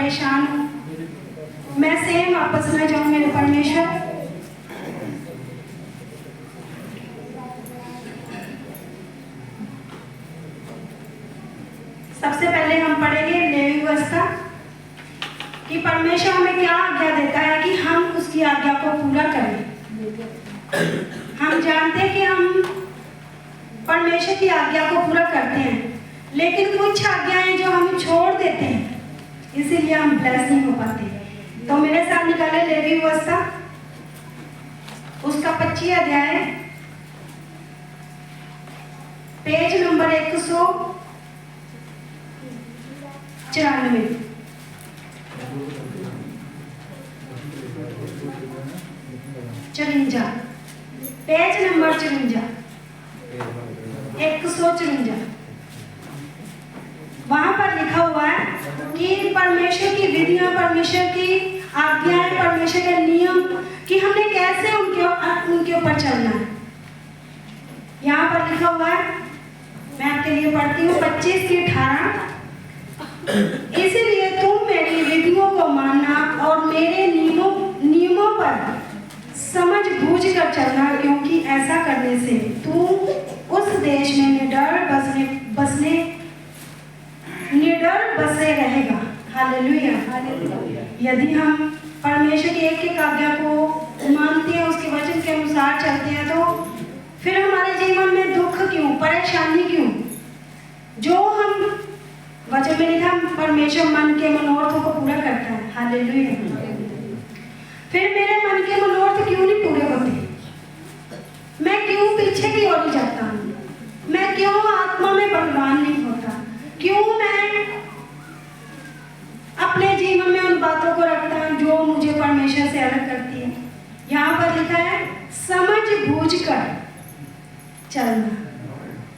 परेशान हूँ, मैं सेम वापस न जाऊँ मेरे परमेश्वर। सबसे पहले हम पढ़ेंगे लेवी व्यवस्था कि परमेश्वर हमें क्या आज्ञा देता है कि हम उसकी आज्ञा को पूरा करें। हम जानते हैं कि हम परमेश्वर की आज्ञा को पूरा करते हैं, लेकिन कुछ आज्ञाएं जो हम छोड़ देते हैं, इसीलिए हम ब्लेस नहीं हो पाते। तो मेरे साथ निकाले लेवी व्यवस्था उसका 25 अध्याय, पेज नंबर 194, 54, पेज नंबर 54, 154। वहां पर लिखा हुआ है कि परमेश्वर की विधियां, परमेश्वर की आज्ञाएं, परमेश्वर के नियम कि हमने कैसे उनके ऊपर चलना है। यहाँ पर लिखा हुआ है, मैं आपके लिए पढ़ती हूँ 25:18। इसीलिए तुम मेरी विधियों को मानना और मेरे नियमों पर समझ बूझ कर चलना, क्योंकि ऐसा करने से तू उस देश में निडर बसे रहेगा। हालेलुया। यदि हम परमेश्वर की एक आज्ञा को मानते हैं, उसके वचन के अनुसार चलते हैं, तो फिर हमारे जीवन में दुख क्यों, परेशानी क्यों? जो हम वचन में लिखा, परमेश्वर मन के मनोरथों को पूरा करता है। हालेलुया। फिर मेरे मन के मनोरथ क्यों नहीं पूरे होते? मैं क्यों पीछे की ओर जाता हूँ? मैं क्यों आत्मा में बलवान नहीं होता? क्यों मैं अपने जीवन में उन बातों को रखता हूँ जो मुझे परमेश्वर से अलग करती है? यहाँ पर लिखा है समझ बूझ कर चलना।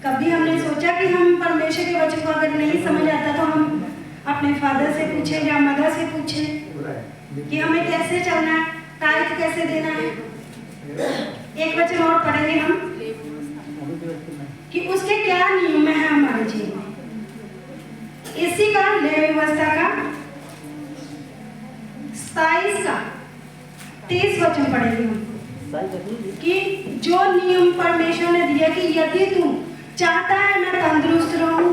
कभी हमने सोचा कि हम परमेश्वर के वचन को अगर नहीं समझ आता तो हम अपने फादर से पूछें या मदर से पूछें कि हमें कैसे चलना है, तारीफ कैसे देना है। एक वचन और पढ़ेंगे हम कि उसके क्या नियम है हमारे जीवन में। इसी का लेवी व्यवस्था का 27 का 30 वचन पढ़ेंगे हम कि जो नियम परमेश्वर ने दिया कि यदि तू चाहता है मैं तंदुरुस्त रहूं,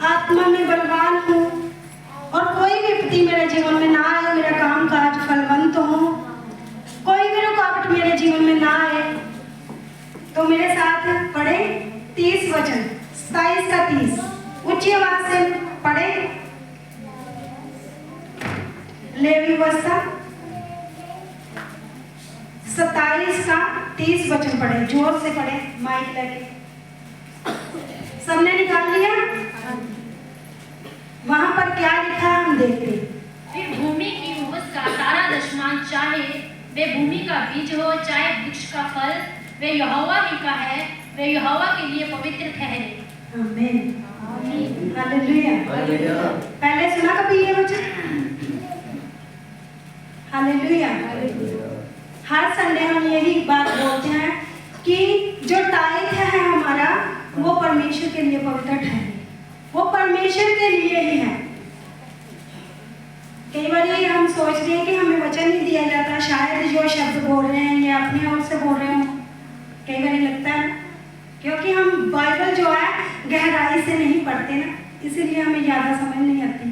आत्मा में बलवान हूं और कोई विपत्ति मेरे जीवन में ना आए, मेरा काम काज फलवंत हो, कोई भी रुकावट मेरे जीवन में ना आए, तो मेरे साथ पढ़े 30 वचन, 27 का 30, ऊंची आवाज से पढ़े। लेवी व्यवस्था 27 का 30 वचन पढ़े, जोर से पढ़े, माइक लेके। सबने निकाल लिया? वहां पर क्या लिखा हम देखते हैं। फिर भूमि की उपज का सारा दशमांश, चाहे वे भूमि का बीज हो चाहे वृक्ष का फल, वे यहोवा ही का है, वे यहोवा के लिए पवित्र ठहरे। आमीन। हालेलुया। पहले सुना कभी ये वचन? हालेलुया। हर संडे हम यही बात बोलते हैं कि जो टाइट है हमारा, वो परमेश्वर के लिए पवित्र ठहरे, वो परमेश्वर के लिए ही है। कई बार हम सोचते हैं कि हमें वचन नहीं दिया जाता, शायद जो शब्द बोल रहे हैं ये अपने ओर से बोल रहे हो। कई बार लगता है क्योंकि हम बाइबल जो है गहराई से नहीं पढ़ते ना, इसीलिए हमें ज्यादा समझ नहीं आती।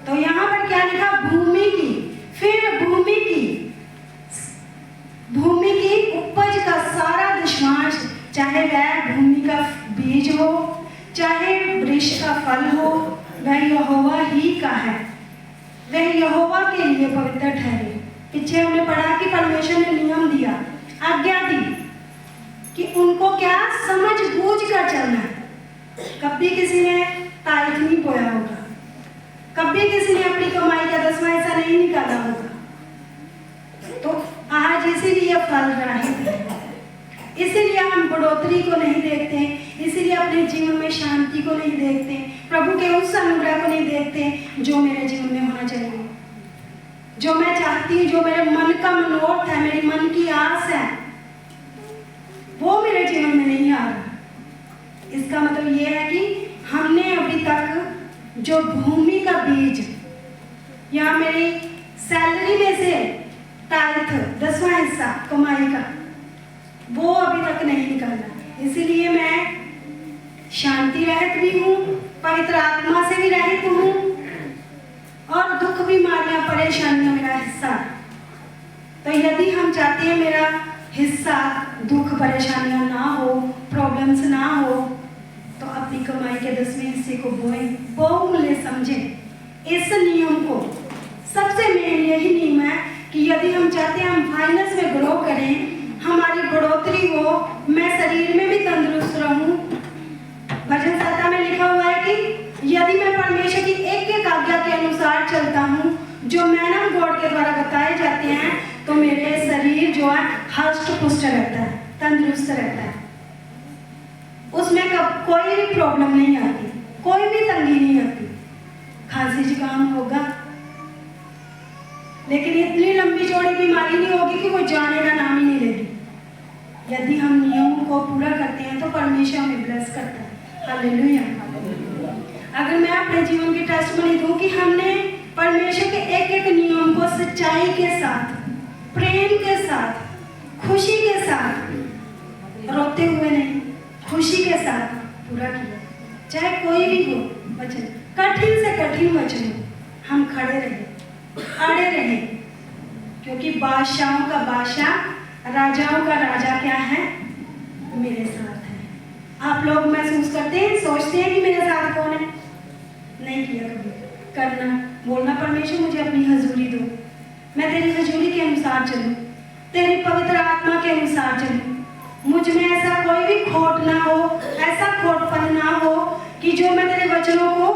तो यहाँ पर क्या लिखा? भूमि की, फिर भूमि की उपज का सारा दशमांश, चाहे वह भूमि का बीज हो चाहे वृक्ष का फल हो, वह यहोवा ही का है, वह यहोवा के लिए पवित्र ठहरे। पीछे हमने पढ़ा कि परमेश्वर ने नियम दिया, आज्ञा दी कि उनको क्या समझ बूझ कर चलना है। कभी किसी ने तारीख नहीं बोया होगा, कभी किसी ने अपनी कमाई का 10वां हिस्सा नहीं निकाला होगा, तो आज इसीलिए फल रहित है, इसीलिए हम बढ़ोतरी को नहीं देखते, इसीलिए अपने जीवन में शांति को नहीं देखते, प्रभु के उस अनुग्रह को नहीं देखते जो मेरे जीवन में होना चाहिए, जो मैं चाहती हूँ, जो मेरे मन का मनोरथ है, मेरी मन की आस है, वो मेरे जीवन में नहीं आ रहा। इसका मतलब ये है कि हमने अभी तक जो भूमि का बीज या मेरी सैलरी में से टाइथ 10वां हिस्सा कमाई का वो अभी तक नहीं निकलना। इसीलिए मैं शांति रहित भी हूँ, पवित्र आत्मा से भी रहित हूँ, और दुख बीमारियां परेशानियां मेरा हिस्सा। तो यदि हम चाहते हैं मेरा हिस्सा दुख परेशानियां ना हो, प्रॉब्लम्स ना हो, तो अपनी कमाई के 10वें हिस्से को बहुमूल्य समझें। इस नियम को सबसे मेन यही नियम है कि यदि हम चाहते हैं हम फाइनेंस में ग्रो करें, हमारी बढ़ोतरी हो, मैं शरीर में भी तंदुरुस्त रहूं। भजन संहिता में लिखा हुआ है कि यदि मैं परमेश्वर की एक एक आज्ञा के अनुसार चलता हूँ, जो मैन ऑफ गॉड के द्वारा बताए जाते हैं, तो मेरे शरीर जो है हष्ट पुष्ट रहता है, तंदुरुस्त रहता है। उसमें कोई भी प्रॉब्लम नहीं आती, कोई भी तंगी नहीं आती। खांसी जुकाम होगा लेकिन इतनी लंबी चौड़ी बीमारी नहीं होगी कि वो जाने का नाम ही नहीं लेगी। यदि हम नियमों को पूरा करते हैं तो परमेश्वर हमें ब्लेस करता है। हालेलुया। अगर मैं अपने जीवन की टेस्टमनी दूं कि हमने परमेश्वर के एक एक नियम को सच्चाई के साथ, प्रेम के साथ, खुशी के साथ, रोते हुए नहीं, खुशी के साथ पूरा किया, चाहे कोई भी हो वचन, कठिन से कठिन वचन हो, हम खड़े रहे, अड़े रहे, क्योंकि बादशाहों का बादशाह, राजाओं का राजा क्या है? मेरे साथ है। आप लोग महसूस करते हैं, सोचते हैं कि मेरे साथ कौन है? नहीं किया कभी। करना, बोलना परमेश्वर मुझे अपनी हजूरी दो, मैं तेरी हजूरी के अनुसार चलूं, तेरी पवित्र आत्मा के अनुसार चलूं, मुझ में ऐसा कोई भी खोट ना हो, ऐसा खोटपन ना हो कि जो मैं तेरे वचनों को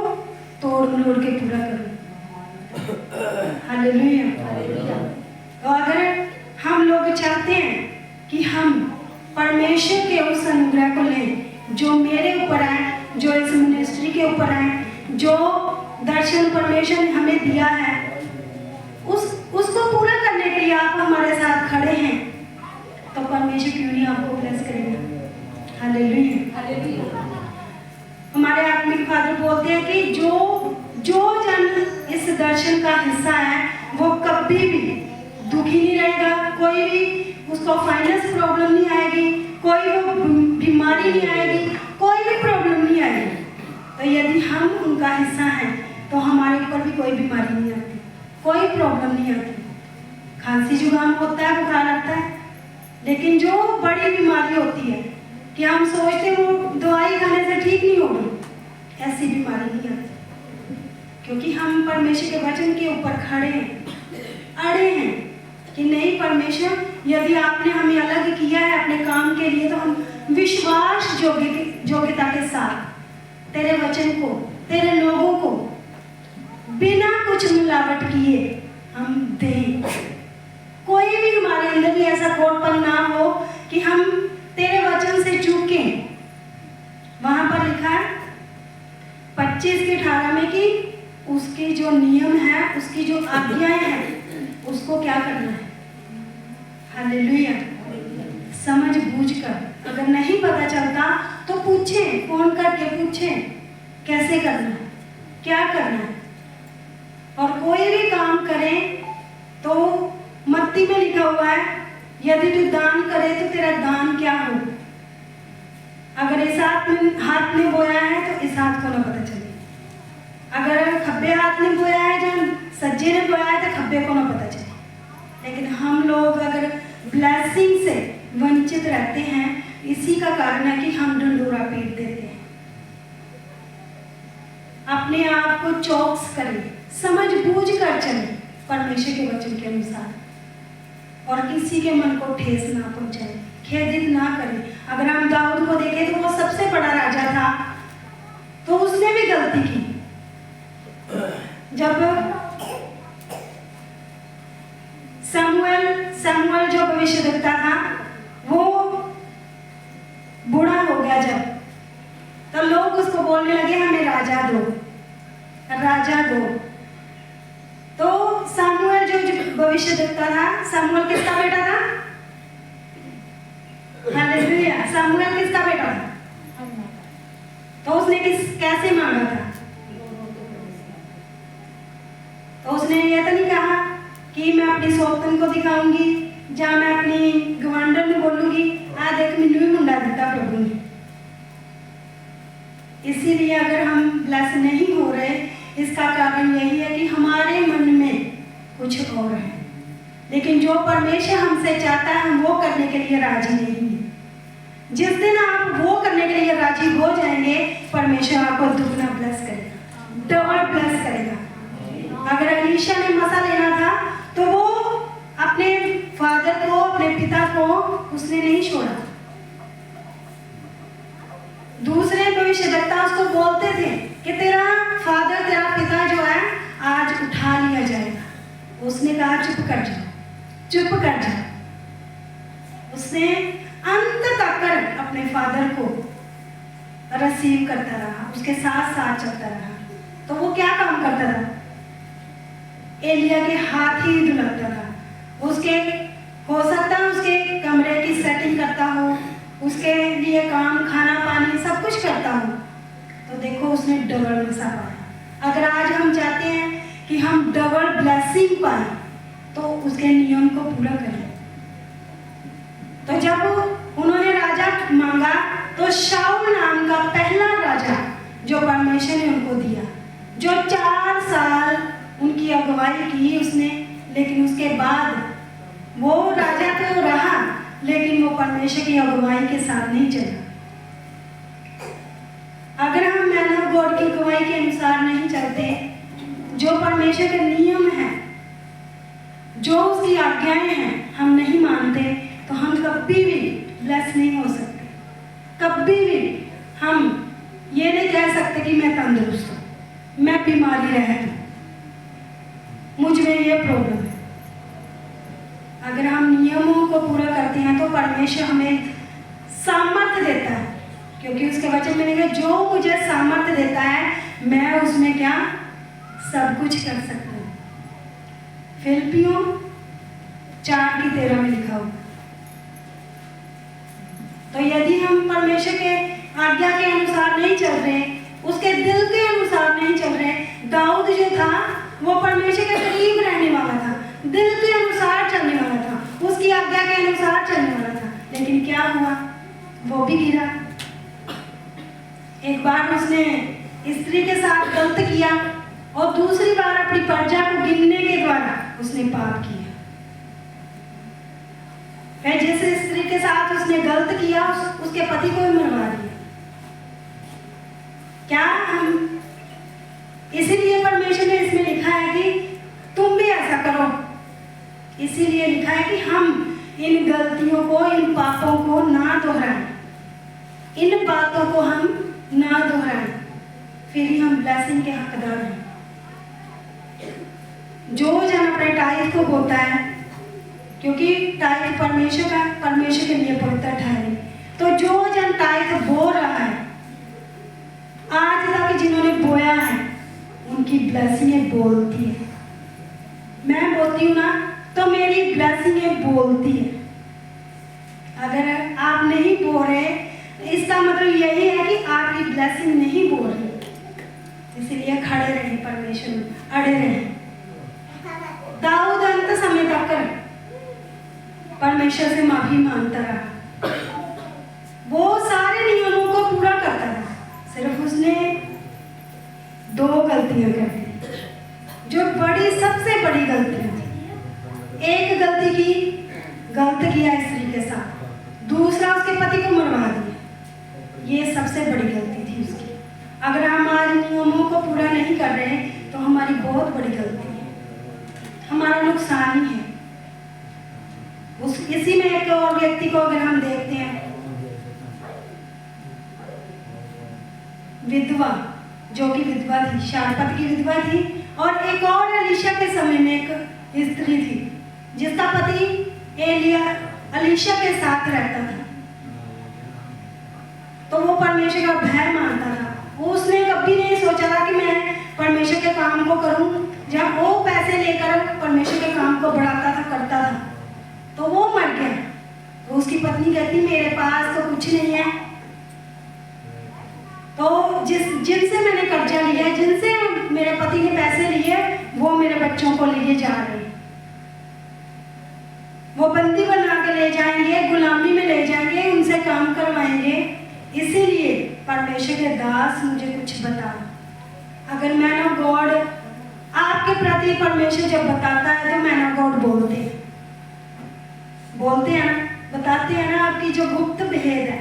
तोड़ मरोड़ के पूरा करूं। हालेलुया। तो अगर हम लोग चाहते हैं कि हम परमेश्वर के उस अनुग्रह को लें जो मेरे ऊपर है, जो इस मिनिस्ट्री के ऊपर है, जो दर्शन परमेश्वर ने हमें दिया है, उसको पूरा करने के लिए आप हमारे साथ खड़े हैं, तो परमेश्वर क्यों नहीं आपको ब्लेस करेगा। हालेलुया। हमारे आत्मिक फादर बोलते हैं कि जो जन इस दर्शन का हिस्सा है वो कभी भी दुखी नहीं रहेगा, कोई भी उसको फाइनेंस प्रॉब्लम नहीं आएगी, कोई वो बीमारी नहीं आएगी, कोई भी प्रॉब्लम नहीं आएगी। तो यदि हम उनका हिस्सा हैं तो हमारे ऊपर भी कोई बीमारी नहीं आती, कोई प्रॉब्लम नहीं आती। खांसी जुकाम होता है, बुखार आता है, लेकिन जो बड़ी बीमारी होती है कि हम सोचते हैं वो दवाई खाने से ठीक नहीं होगी, ऐसी बीमारी नहीं आती, क्योंकि हम परमेश्वर के वचन के ऊपर खड़े हैं, अड़े हैं कि नहीं परमेश्वर, यदि आपने हमें अलग किया है अपने काम के लिए, तो हम विश्वास योग्यता के साथ तेरे वचन को, तेरे लोगों को बिना कुछ मिलावट किए हम दें। कोई भी हमारे अंदर भी ऐसा खोटपन ना हो कि हम तेरे वचन से चूकें। वहां पर लिखा है 25:18 में कि उसके जो नियम है, उसकी जो आज्ञाएं हैं, उसको क्या करना है। हालेलुया। समझ बूझ कर, अगर नहीं पता चलता तो पूछें, फोन करके पूछें कैसे करना है, क्या करना है। और कोई भी काम करें तो मत्ती में लिखा हुआ है, यदि तू दान करे तो तेरा दान क्या हो। अगर इस हाथ में बोया है तो इस हाथ को ना पता चले, अगर खब्बे हाथ में बोया है, जब सज्जे ने बोया है तो खब्बे को ना पता चले। लेकिन हम लोग अगर ब्लेसिंग से वंचित रहते हैं, इसी का कारण है कि हम ढंढूरा पीट देते हैं। अपने आप को चौकस करें, समझ बूझ कर चलें परमेश्वर के वचन के अनुसार, और किसी के मन को ठेस ना पहुंचाए, खेदित ना करें। अगर हम दाऊद को देखें तो वो सबसे बड़ा राजा था, तो उसने भी गलती की। जब समुएल जो भविष्यद्वक्ता था, वो बूढ़ा हो गया जब, तो लोग उसको बोलने लगे हमें राजा दो, राजा दो। तो समुएल जो भविष्यद्वक्ता था, समुएल किसका बेटा था? हालेलुया। समुएल किसका बेटा था? तो उसने कैसे मांगा था? तो उसने कि मैं अपनी सौतन को दिखाऊंगी या मैं अपनी गवांडर में बोलूंगी आ देख मैनू ही मुंडा दिता प्रभु ने। इसीलिए अगर हम ब्लेस नहीं हो रहे, इसका कारण यही है कि हमारे मन में कुछ और है, लेकिन जो परमेश्वर हमसे चाहता है हम वो करने के लिए राजी नहीं है। जिस दिन आप वो करने के लिए राजी हो जाएंगे, परमेश्वर आपको दुगना ब्लेस करेगा, डबल ब्लेस करेगा। अगर अलीशा ने मसा लेना था तो वो अपने फादर को, अपने पिता को उसने नहीं छोड़ा। दूसरे भविष्यवक्ता उसको बोलते थे कि तेरा फादर, तेरा पिता जो है आज उठा लिया जाएगा। उसने कहा चुप कर जाओ, चुप कर जाओ। उसने अंत तक अपने फादर को रिसीव करता रहा, उसके साथ साथ चलता रहा। तो वो क्या काम करता था? एलिया के हाथ ही धुलाता था। उसके हो सकता है उसके कमरे की सेटिंग करता हो, उसके लिए काम, खाना पानी सब कुछ करता हो। तो देखो उसने डबल मसा पाया। अगर आज हम चाहते हैं कि हम डबल ब्लेसिंग पाए तो उसके नियम को पूरा करें। तो जब उन्होंने राजा मांगा तो शाऊल नाम का पहला राजा जो परमेश्वर ने उनको दिया, जो 4 साल उनकी अगुवाई की उसने, लेकिन उसके बाद वो राजा तो रहा लेकिन वो परमेश्वर की अगुवाई के साथ नहीं चला। अगर हम मैन ऑफ गॉड की अगुवाई के अनुसार नहीं चलते, जो परमेश्वर के नियम हैं, जो उसकी आज्ञाएं हैं, हम नहीं मानते, तो हम कभी भी ब्लेस नहीं हो सकते। कभी भी हम ये नहीं कह सकते कि मैं तंदुरुस्त हूँ, मैं बीमारी रहती हूँ, मुझ में ये प्रॉब्लम है। अगर हम नियमों को पूरा करते हैं तो परमेश्वर हमें सामर्थ्य देता है, क्योंकि उसके वचन में लिखा जो मुझे सामर्थ्य देता है मैं उसमें क्या सब कुछ कर सकता हूँ। फिलिपियों 4:13 में लिखा हुआ। तो यदि हम परमेश्वर के आज्ञा के अनुसार नहीं चल रहे, उसके दिल के अनुसार नहीं चल रहे, दाऊद जो था वो परमेश्वर के करीब रहने वाला था, दिल के अनुसार चलने वाला था, उसकी आज्ञा के अनुसार चलने वाला था, लेकिन क्या हुआ? वो भी गिरा। एक बार उसने स्त्री के साथ गलत किया और दूसरी बार अपनी प्रजा को गिनने के द्वारा उसने पाप किया। फिर जिस स्त्री के साथ उसने गलत किया उसके पति को भी मरवा दिया। क्या हम इसीलिए परमेश्वर ने इसमें लिखा है कि तुम भी ऐसा करो। इसीलिए लिखा है कि हम इन गलतियों को, इन पापों को ना दोहराएं, इन बातों को हम ना दोहराएं, फिर ही हम ब्लेसिंग के हकदार हैं। जो जन अपने टाइट को बोता है, क्योंकि टाइट परमेश्वर के लिए पवित्र ठहरे, तो जो जन टाइट बो रहा है, आज तक जिन्होंने बोया है उनकी ब्लेसिंगें बोलती है। मैं बोलती हूँ ना तो मेरी ब्लेसिंगें बोलती है। अगर आप नहीं बो रहे इसका मतलब यही है कि आपकी ब्लेसिंग नहीं बोल रही। इसीलिए खड़े रहे, परमेश्वर में अड़े रहे। दाऊद अंत समय तक परमेश्वर से माफी मांगता रहा, वो सारे नियमों को पूरा करता रहा, सिर्फ उसने 2 गलतियां कर दी, जो सबसे बड़ी गलतियां थी। एक गलती की, गलत किया स्त्री के साथ, दूसरा उसके पति को मरवा दिया, ये सबसे बड़ी गलती थी उसकी। अगर हम आज नियमों को पूरा नहीं कर रहे तो हमारी बहुत बड़ी गलती है, हमारा नुकसान ही है। इसी में एक और व्यक्ति को अगर हम देखते हैं, विधवा, जो कि विधवा थी, शारपत की विधवा थी, और एक और अलीशा के समय में एक स्त्री थी जिसका पति अलीशा के साथ रहता था। तो वो परमेश्वर का भय मानता था। उसने कभी नहीं सोचा था कि मैं परमेश्वर के काम को करूं। जब वो पैसे लेकर परमेश्वर के काम को बढ़ाता था, करता था, तो वो मर गया। तो उसकी पत्नी कहती मेरे पास तो कुछ नहीं है, तो जिनसे मैंने कर्जा लिया, जिनसे मेरे पति ने पैसे लिए, वो मेरे बच्चों को लिए जा रहे हैं। कहेंगे, इसीलिए परमेश्वर के दास मुझे कुछ बताओ। अगर मैन ऑफ गॉड आपके प्रति परमेश्वर जब बताता है तो मैन ऑफ गॉड बोलते हैं ना, बताते हैं ना आपकी जो गुप्त भेद है।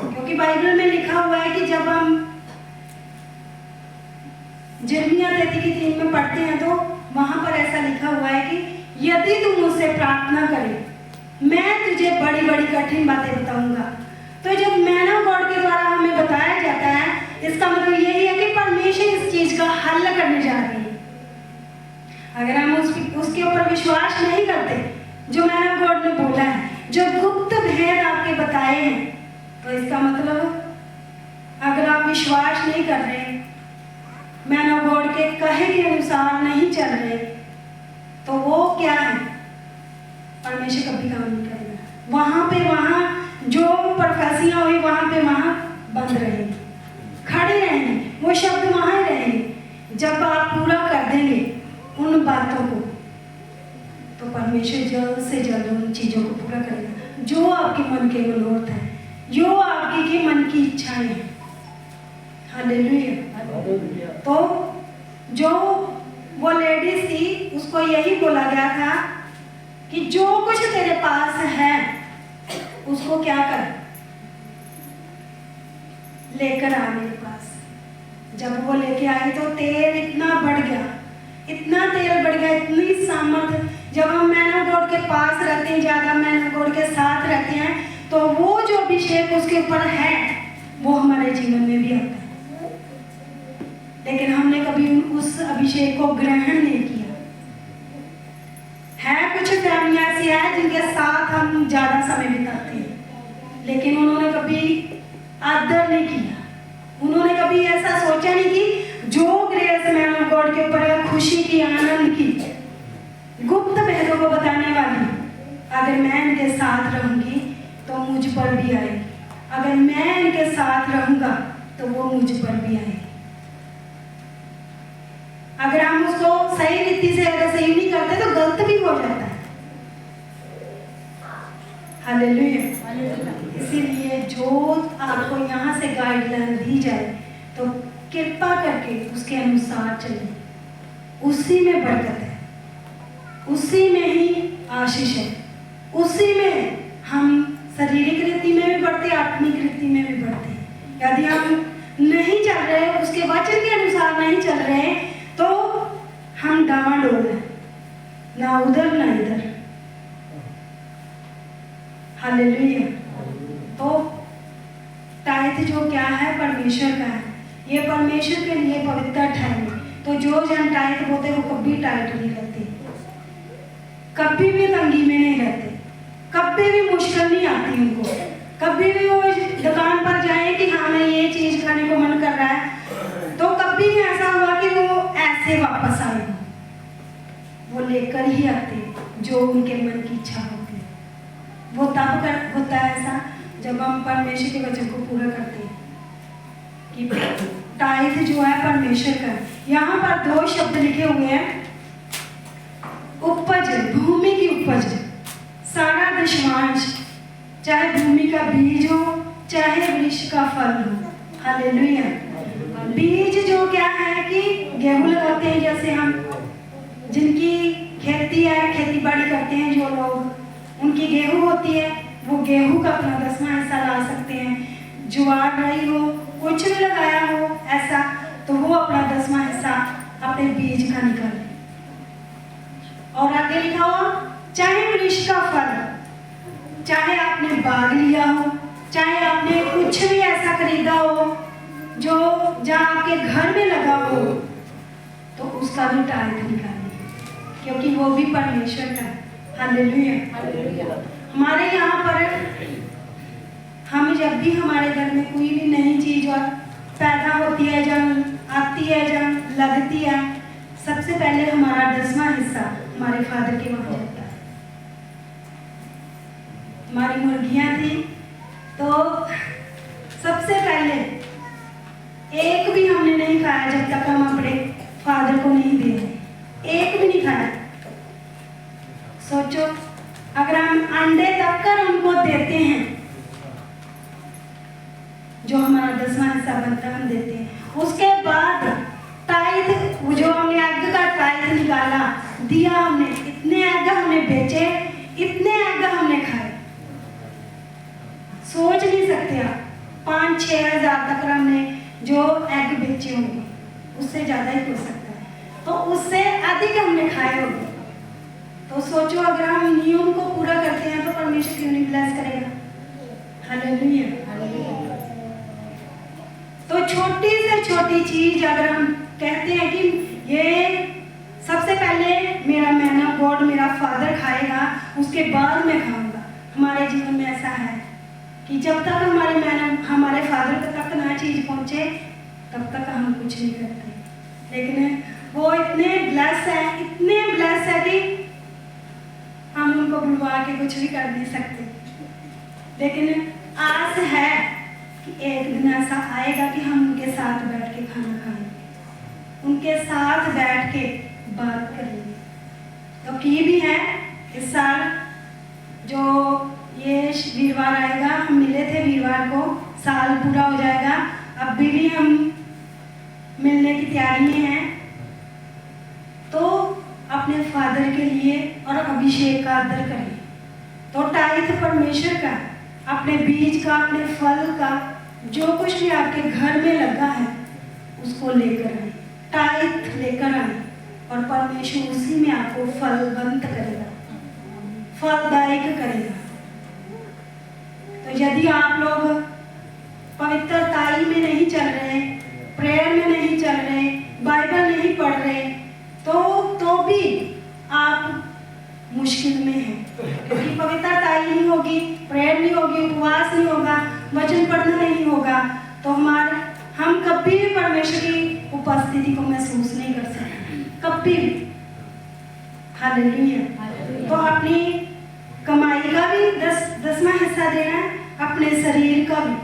क्योंकि बाइबल में लिखा हुआ है कि जब हम यिर्मयाह 33:3 में पढ़ते हैं तो वहां पर ऐसा लिखा हुआ है कि यदि तू मुझसे प्रार्थना करे, मैं तुझे बड़ी बड़ी कठिन बातें बताऊंगा। तो जब मैन ऑफ गॉड के द्वारा हमें बताया जाता है, इसका मतलब यही है कि परमेश्वर इस चीज का हल करने जा रही है। अगर हम उसके ऊपर विश्वास नहीं करते, जो मैन ऑफ गॉड ने बोला है, जो गुप्त भेद आपके बताए हैं, तो इसका मतलब अगर आप विश्वास नहीं कर रहे, मैन ऑफ गॉड के कहे के अनुसार नहीं चल रहे, तो वो क्या है, परमेश्वर कभी काम नहीं करेगा। वहां जो प्रोफेसियां हुई वहां बंद रहेंगे, खड़े रहेंगे, वो शब्द वहां ही रहेंगे। जब आप पूरा कर देंगे उन बातों को, तो परमेश्वर जल्द से जल्द उन चीजों को पूरा करेगा जो आपके मन के मनोरथ है, जो आपके के मन की इच्छाएं हैं। हालेलुया। तो जो वो लेडीज थी, उसको यही बोला गया था कि जो कुछ तेरे पास है उसको क्या कर, लेकर आ मेरे पास। जब वो लेके आई तो तेल इतना बढ़ गया, इतना तेल बढ़ गया, इतनी सामर्थ। जब हम मैन ऑफ गॉड के पास रहते हैं, ज्यादा मैन ऑफ गॉड के साथ रहते हैं, तो वो जो अभिषेक उसके ऊपर है वो हमारे जीवन में भी आता है। लेकिन हमने कभी उस अभिषेक को ग्रहण नहीं किया। है कुछ फैमिलियां ऐसी है जिनके साथ हम ज्यादा समय बिताते हैं, लेकिन उन्होंने कभी आदर नहीं किया, उन्होंने कभी ऐसा सोचा नहीं कि जो ग्रेस मैन ऑफ गॉड के ऊपर है, खुशी की, आनंद की, गुप्त भेदों को बताने वाली, अगर मैं इनके साथ रहूंगी तो मुझ पर भी आएगी, अगर मैं इनके साथ रहूंगा तो वो मुझ पर भी आएगी। अगर हम उसको सही रीति से अगर सही नहीं करते तो गलत भी हो जाता है। हालेलुया। इसीलिए जो आपको यहाँ से गाइडलाइन दी जाए तो कृपा करके उसके अनुसार चलें, उसी में बरकत है, उसी में ही आशीष है, उसी में हम शारीरिक रीति में भी बढ़ते, आत्मिक रीति में भी बढ़ते हैं। यदि हम नहीं चल रहे, उसके वचन के अनुसार नहीं चल रहे, तो हम डामाडोल हैं, ना उधर ना इधर। हालेलुया। तो टाइट जो क्या है, परमेश्वर का है, ये परमेश्वर के लिए पवित्र ठहरे। तो जो जन टाइट होते वो कभी टाइट नहीं रहते, कभी भी तंगी में नहीं रहते, कभी भी मुश्किल नहीं आती उनको। कभी भी वो दुकान पर जाए कि हाँ मैं ये चीज खाने को मन कर रहा है, तो कभी भी ऐसा हुआ कि वो ऐसे वापस आए, वो लेकर ही आते जो उनके मन की इच्छा होती है। वो तब होता है ऐसा जब हम परमेश्वर के वचन को पूरा करते हैं। कि टाइट जो है परमेश्वर का, यहाँ पर 2 शब्द लिखे हुए हैं, उपज, भूमि की उपज, सारा दशमांश, चाहे भूमि का बीज हो चाहे वृक्ष का फल हो। हालेलुया। बीज जो क्या है कि गेहूं लगाते हैं, जैसे हम जिनकी खेती है, खेती बाड़ी करते हैं जो लोग, उनकी गेहूं होती है, वो गेहूं का अपना 10वां हिस्सा ला सकते हैं। ज्वार राई हो, कुछ भी लगाया हो ऐसा, तो वो अपना 10वां हिस्सा अपने बीज का निकाले। और आगे लिखा हो, चाहे वृक्ष का फल, चाहे आपने बाग लिया हो, चाहे आपने कुछ भी ऐसा खरीदा हो जो जहाँ आपके घर में लगा हो, तो उसका भी टाइट निकालिए, क्योंकि वो भी परमेश्वर का है। हालेलुया। हमारे यहाँ पर हम जब भी हमारे घर में कोई भी नई चीज और पैदा होती है, जब आती है, जब लगती है, सबसे पहले हमारा 10वां हिस्सा हमारे फादर के वहां जाता है। हमारी मुर्गियां थी तो सबसे पहले एक भी हमने नहीं खाया जब तक हम अपने फादर को नहीं दे रहे, एक भी नहीं खाया। सोचो, अगर हम अंडे तक कर उनको देते हैं दिया हमने, इतने एग हमने बेचे, इतने एग हमने खाए, सोच नहीं सकते आप। 5-6 हज़ार तक हमने जो एग बेचे होंगे, उससे ज़्यादा ही हो सकता है, तो उससे अधिक हमने खाए होंगे। तो सोचो अगर हम नियम को पूरा करते हैं तो परमेश्वर क्यों नहीं ब्लेस करेगा। हालेलुया। तो छोटी से छोटी चीज अगर हम कहते हैं कि ये सबसे पहले मेरा मैन ऑफ गॉड मेरा फादर खाएगा, उसके बाद मैं खाऊंगा, हमारे जीवन में ऐसा है कि जब तक हमारे फादर तक ना चीज पहुंचे तब तक हम कुछ नहीं करते। लेकिन वो इतने ब्लेस है, इतने ब्लेस है कि हम उनको बुलवा के कुछ भी कर नहीं सकते। लेकिन आस है कि एक दिन ऐसा आएगा कि हम उनके साथ बैठ के खाना खाएंगे, उनके साथ बैठ के बात करेंगे। तो की भी है इस साल जो ये वीरवार आएगा, हम मिले थे वीरवार को, साल पूरा हो जाएगा, अब भी हम मिलने की तैयारी में हैं। तो अपने फादर के लिए और अभिषेक का आदर करें। तो टाइथ परमेश्वर का, अपने बीज का, अपने फल का, जो कुछ भी आपके घर में लगा है उसको लेकर आए, टाइथ लेकर आए, और परमेश्वर उसी में आपको फलवंत करेगा, फलदायक करेगा। तो यदि आप लोग पवित्रताई में नहीं चल रहे, प्रेयर में नहीं चल रहे, बाइबल नहीं पढ़ रहे, तो भी आप मुश्किल में हैं, क्योंकि पवित्रताई नहीं होगी, प्रेयर नहीं होगी, उपवास नहीं होगा, वचन पढ़ना नहीं होगा, तो हम कभी भी परमेश्वर की उपस्थिति को महसूस नहीं कर सकते, कभी भी। हालेलुया। तो अपनी कमाई का भी 10वां हिस्सा देना है, अपने शरीर का भी,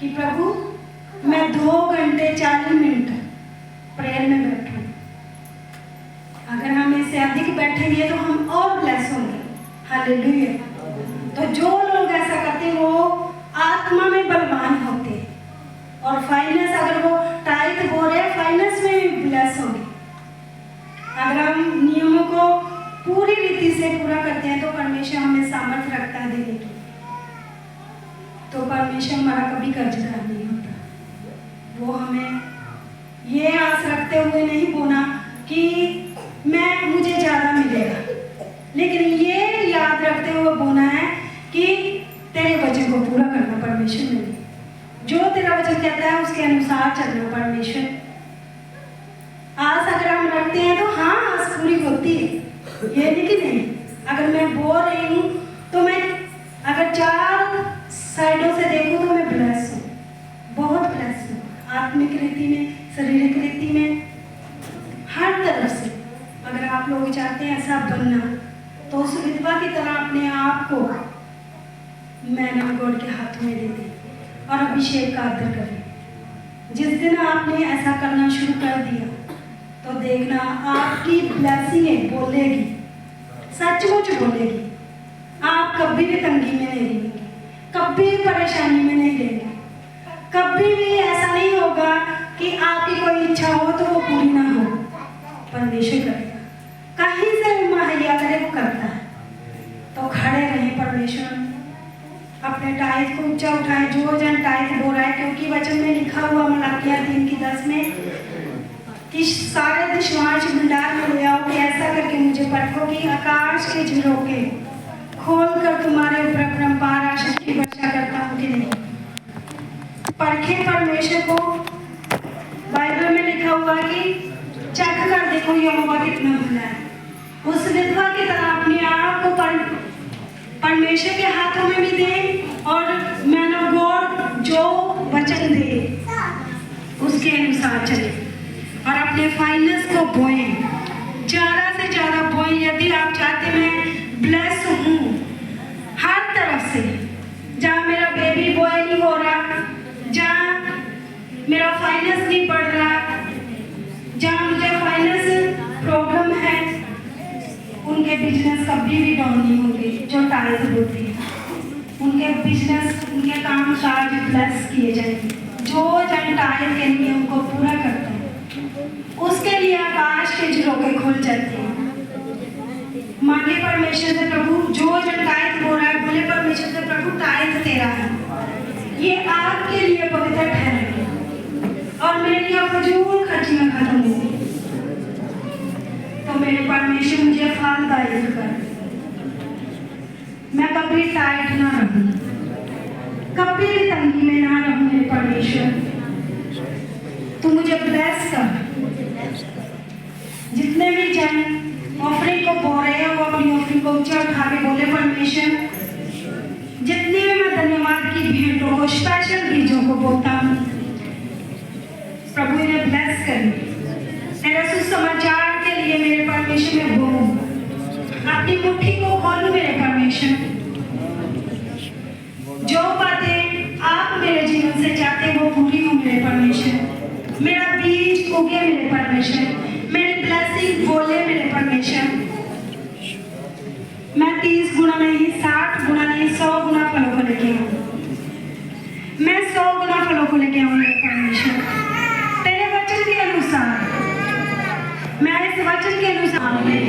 कि प्रभु मैं 2 घंटे 40 मिनट प्रेयर में बैठूं। अगर हम इससे अधिक बैठेंगे तो हम और ब्लेस होंगे। हालेलुया। तो जो लोग ऐसा करते हैं वो आत्मा में बलवान होते हैं, और फाइनेंस, अगर वो टाइट हो रहे, फाइनेंस में भी ब्लेस होंगे। अगर हम नियमों को पूरी रीति से पूरा करते हैं तो परमेश्वर हमें सामर्थ्य रखता है देने की। तो परमेश्वर हमारा कभी कर्जदार नहीं होता। वो हमें ये आस रखते हुए नहीं बोला कि मुझे ज्यादा मिलेगा, लेकिन ये याद रखते हुए बोना है कि तेरे वचन को पूरा करना परमेश्वर ने, जो तेरा वचन कहता है उसके अनुसार चलना परमेश्वर। आस अगर हम रखते हैं तो हाँ, आस पूरी होती है, ये नहीं कि नहीं। अगर मैं बोल रही हूँ तो मैं अगर 4 साइडों से देखूँ तो मैं ब्लेस हूँ, बहुत ब्लेस हूँ, आत्मिक रीति में, शारीरिक रीति में, हर तरफ से। अगर आप लोग चाहते हैं ऐसा बनना तो उस विधवा की तरह अपने आप को मैन ऑफ गॉड के हाथों में दे दें और अभिषेक का आदर करें। जिस दिन आपने ऐसा करना शुरू कर दिया तो देखना आपकी ब्लेसिंग बोलेगी, सचमुच बोलेगी। आप कभी भी तंगी में नहीं रहेंगे, कभी भी परेशानी में नहीं रहेंगे, कभी भी ऐसा नहीं होगा कि आपकी कोई इच्छा हो तो वो पूरी ना हो। परमेश्वर करेगा, कहीं से मुहैया करे वो करता है। तो खड़े रहें, परमेश्वर अपने टाइट को ऊंचा उठाए, जो जन टाइट हो रहा है, क्योंकि वचन में लिखा हुआ मलाकिया 3:10 में कि सारे दशवांश भंडार में ले आओ, कि ऐसा करके मुझे परखो कि आकाश के झरोखे खोल कर तुम्हारे ऊपर अपरंपार आशीष की वर्षा करता हूँ कि नहीं। परखे परमेश्वर को। बाइबल में लिखा हुआ कि चख कर देखो यहोवा कितना भला है। उस विधवा की तरह अपने आप को परमेश्वर के हाथों में भी दे, और मैन ऑफ गॉड जो वचन दे उसके अनुसार चले, और अपने फाइनेंस को बोएं, ज़्यादा से ज़्यादा बोएं। यदि आप चाहते मैं ब्लेस हूँ हर तरफ से, जहाँ मेरा बेबी बॉय नहीं हो रहा, जहाँ मेरा फाइनेंस नहीं बढ़ रहा, जहाँ मुझे फाइनेंस प्रॉब्लम है, उनके बिजनेस कभी भी डाउन नहीं होंगे। जो टाइट होते हैं उनके बिजनेस, उनके काम काज ब्लेस किए जाएंगे। जो जन टाइट के नियम को पूरा करता है उसके लिए आकाश के झरोखे खुल जाते हैं। मांगे परमेश्वर से प्रभु, जो जन टाइट हो रहा है बोले परमेश्वर से प्रभु टाइट तेरा है, ये आपके लिए पवित्र ठहरे और मेरे लिए फजूल खर्ची में खत्म हो। तो मेरे परमेश्वर मुझे फलदायक कर, मैं कभी टाइट ना रहूं, कभी भी तंगी में ना रहूं। मेरे परमेश्वर तू मुझे ब्लेस कर। जितने भी जन ऑफरिंग को बो रहे हैं वो अपनी ऑफरिंग को ऊंचा उठा के बोले परमेश्वर, जितनी भी मैं धन्यवाद की भेंटों को, स्पेशल बीजों को बोता हूँ, प्रभु इन्हें ब्लेस कर। तेरे सुसमाचार के लिए मेरे परमेश्वर में बोलूं, अपनी मुट्ठी को खोलूं मेरे परमेश्वर। जो बातें आप मेरे जीवन से चाहते वो पूरी हो मेरे परमेश्वर। मेरा बीज उगे मेरे परमेश्वर, मेरी ब्लेसिंग बोले मेरे परमेश्वर। मैं 30 गुना नहीं, 60 गुना नहीं, 100 गुना फलों को लेके आऊँ। मैं 100 गुना फलों को लेके आऊँ मेरे परमेश्वर, तेरे वचन के अनुसार। मैं इस वचन के अनुसार में